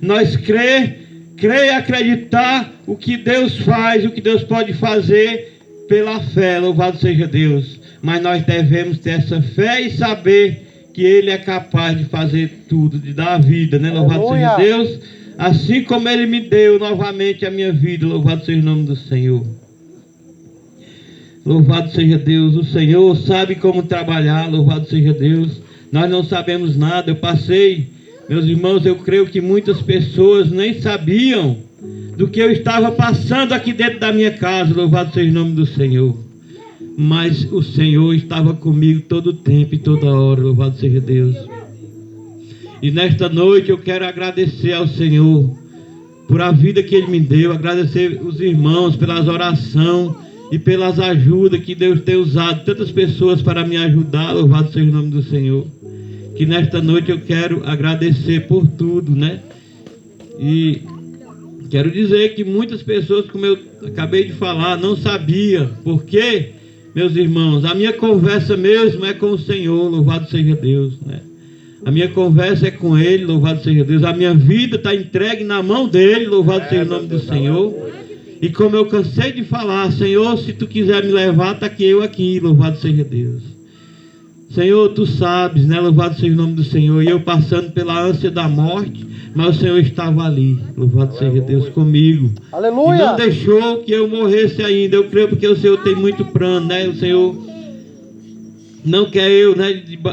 Nós crer e acreditar o que Deus faz, o que Deus pode fazer pela fé, louvado seja Deus. Mas nós devemos ter essa fé e saber que Ele é capaz de fazer tudo, de dar a vida, né? Louvado seja Deus, assim como Ele me deu novamente a minha vida, louvado seja o nome do Senhor. Louvado seja Deus, o Senhor sabe como trabalhar, louvado seja Deus. Nós não sabemos nada, eu passei, meus irmãos, eu creio que muitas pessoas nem sabiam do que eu estava passando aqui dentro da minha casa, louvado seja o nome do Senhor. Mas o Senhor estava comigo todo o tempo e toda hora, louvado seja Deus. E nesta noite eu quero agradecer ao Senhor por a vida que Ele me deu, agradecer os irmãos pelas orações e pelas ajudas que Deus tem usado, tantas pessoas para me ajudar, louvado seja o nome do Senhor. Que nesta noite eu quero agradecer por tudo, né? E quero dizer que muitas pessoas, como eu acabei de falar, não sabiam. Por quê, meus irmãos? A minha conversa mesmo é com o Senhor, louvado seja Deus, né? A minha conversa é com Ele, louvado seja Deus. A minha vida está entregue na mão dEle, louvado seja o nome do Senhor. E como eu cansei de falar, Senhor, se Tu quiser me levar, está aqui eu aqui, louvado seja Deus. Senhor, Tu sabes, né? Louvado seja o nome do Senhor. E eu passando pela ânsia da morte, mas o Senhor estava ali, louvado seja Deus, comigo. Aleluia! E não deixou que eu morresse ainda. Eu creio porque o Senhor tem muito plano, né? O Senhor não quer eu, né,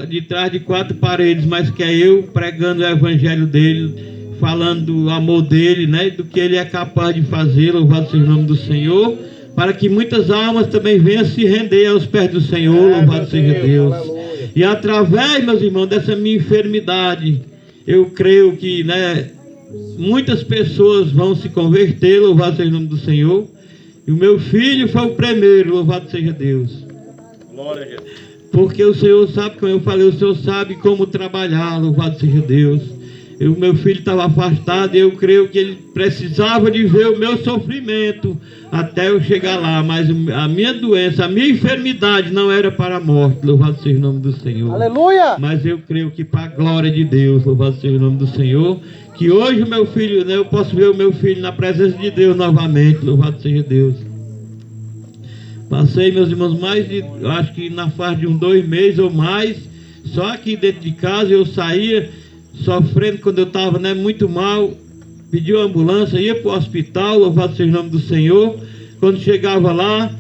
de trás de quatro paredes, mas quer eu pregando o evangelho dele, falando do amor dele, né, do que ele é capaz de fazer, louvado seja o nome do Senhor, para que muitas almas também venham se render aos pés do Senhor, louvado seja Deus. Aleluia. E através, meus irmãos, dessa minha enfermidade, eu creio que, né, muitas pessoas vão se converter, louvado seja o nome do Senhor. E o meu filho foi o primeiro, louvado seja Deus. Glória a Deus. Porque o Senhor sabe, como eu falei, o Senhor sabe como trabalhar, louvado seja Deus. O meu filho estava afastado e eu creio que ele precisava de ver o meu sofrimento até eu chegar lá. Mas a minha doença, a minha enfermidade não era para a morte, louvado seja o nome do Senhor. Aleluia! Mas eu creio que para a glória de Deus, louvado seja o nome do Senhor, que hoje o meu filho, né, eu posso ver o meu filho na presença de Deus novamente, louvado seja Deus. Passei, meus irmãos, mais de, acho que na fase de 2 meses ou mais, só aqui dentro de casa. Eu saía sofrendo quando eu estava, né, muito mal, pedi uma ambulância, ia para o hospital, louvado seja o nome do Senhor. Quando chegava lá,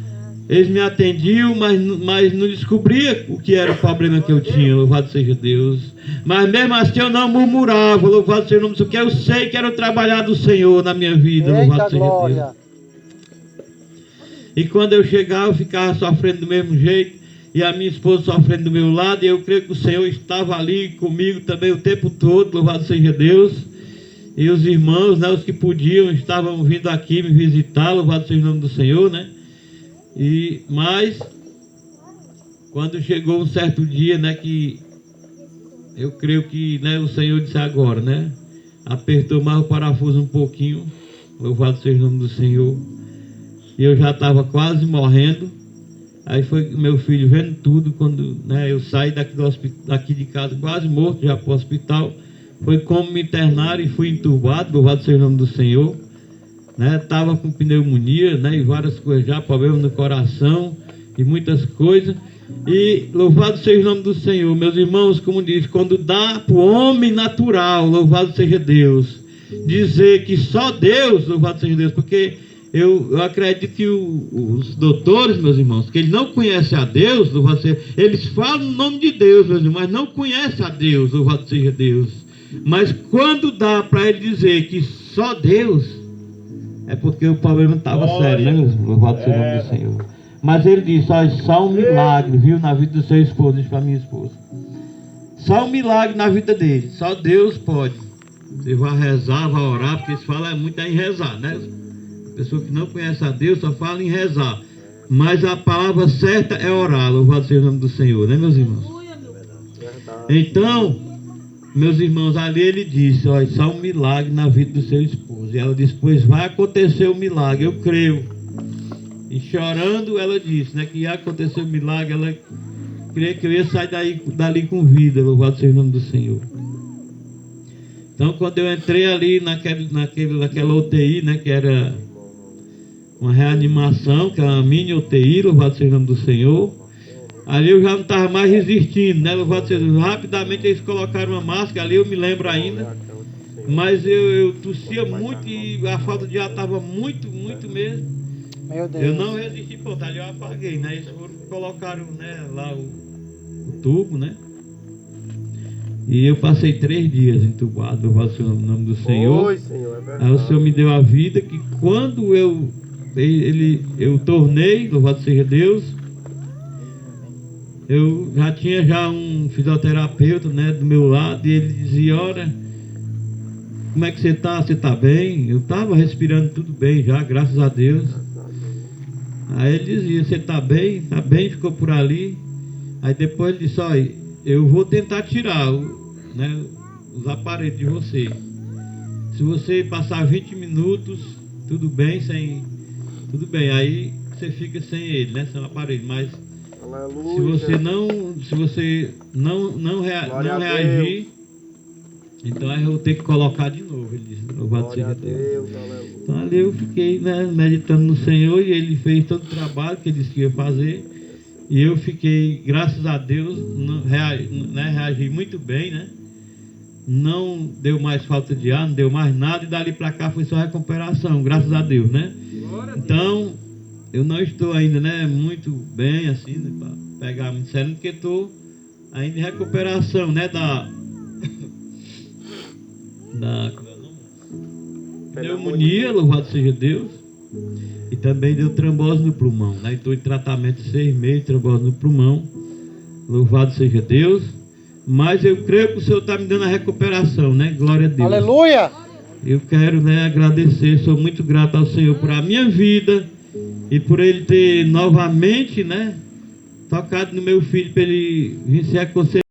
eles me atendiam, mas não descobria o que era o problema que eu tinha, louvado seja Deus. Mas mesmo assim eu não murmurava, louvado seja o nome do Senhor, porque eu sei que era o trabalhar do Senhor na minha vida, louvado seja Deus. E quando eu chegava, eu ficava sofrendo do mesmo jeito, e a minha esposa sofrendo do meu lado, e eu creio que o Senhor estava ali comigo também o tempo todo, louvado seja Deus. E os irmãos, né, os que podiam, estavam vindo aqui me visitar, louvado seja o nome do Senhor, né? Mas, quando chegou um certo dia, né, que eu creio que, né, o Senhor disse agora, né? Apertou mais o parafuso um pouquinho, louvado seja o nome do Senhor. E eu já estava quase morrendo. Aí foi meu filho vendo tudo. Quando, né, eu saí daqui de casa quase morto, já para o hospital. Foi como me internaram e fui entubado, louvado seja o nome do Senhor. Estava com pneumonia, né, e várias coisas já, problema no coração e muitas coisas. E louvado seja o nome do Senhor. Meus irmãos, como diz, quando dá para o homem natural, louvado seja Deus, dizer que só Deus, louvado seja Deus, porque eu acredito que os doutores, meus irmãos, que eles não conhecem a Deus, louvado seja, eles falam no nome de Deus, meus irmãos, mas não conhecem a Deus, louvado seja Deus. Mas quando dá para ele dizer que só Deus, é porque o problema estava sério, né, meus irmãos? Louvado seja o nome do Senhor. Mas ele disse, olha, só um milagre, viu, na vida do seu esposo, disse para minha esposa. Só um milagre na vida dele, só Deus pode. Você vai rezar, vai orar, porque se fala muito em rezar, né? Pessoa que não conhece a Deus só fala em rezar. Mas a palavra certa é orar, louvado seja o nome do Senhor, né, meus irmãos? Então, meus irmãos, ali ele disse, olha, só um milagre na vida do seu esposo. E ela disse, pois vai acontecer o milagre, eu creio. E chorando, ela disse, né, que ia acontecer o milagre, ela creia que eu ia sair dali com vida, louvado seja o nome do Senhor. Então, quando eu entrei ali naquela UTI, né, que era uma reanimação, que era uma mini UTI, louvado seja o nome do Senhor, ali eu já não estava mais resistindo, né, louvado seja Deus. Rapidamente eles colocaram uma máscara, ali eu me lembro ainda, mas eu tossia muito e a falta de ar estava muito, muito mesmo. Meu Deus. Eu não resisti, pronto, ali eu apaguei, né, eles colocaram, né, lá o tubo, né, e eu passei 3 dias entubado, louvado seja o nome do Senhor. Oi, Senhor, é verdade. Aí o Senhor me deu a vida, que quando eu tornei, louvado seja Deus, eu já tinha um fisioterapeuta, né, do meu lado, e ele dizia: olha, como é que você está? Você está bem? Eu estava respirando tudo bem já, graças a Deus. Aí ele dizia: você está bem? Está bem, ficou por ali. Aí depois ele disse: olha, eu vou tentar tirar né, os aparelhos de você. Se você passar 20 minutos, tudo bem, tudo bem, aí você fica sem ele, né, sem o aparelho, mas Aleluia. se você não reagir, então aí eu vou ter que colocar de novo, ele disse, louvado seja Deus. Então ali eu fiquei, né, meditando no Senhor, e ele fez todo o trabalho que ele disse que ia fazer, e eu fiquei, graças a Deus, reagi muito bem, né? Não deu mais falta de ar, não deu mais nada, e dali para cá foi só recuperação, graças a Deus, né? Então, eu não estou ainda, né, muito bem, assim, né, para pegar muito sério, porque estou ainda em recuperação, né, da pneumonia, louvado seja Deus, e também deu trombose no pulmão, né? Estou em tratamento de 6 meses, trombose no pulmão, louvado seja Deus. Mas eu creio que o Senhor está me dando a recuperação, né? Glória a Deus. Aleluia! Eu quero, né, agradecer, sou muito grato ao Senhor por a minha vida e por Ele ter novamente, né, tocado no meu filho para ele vir se aconselhar.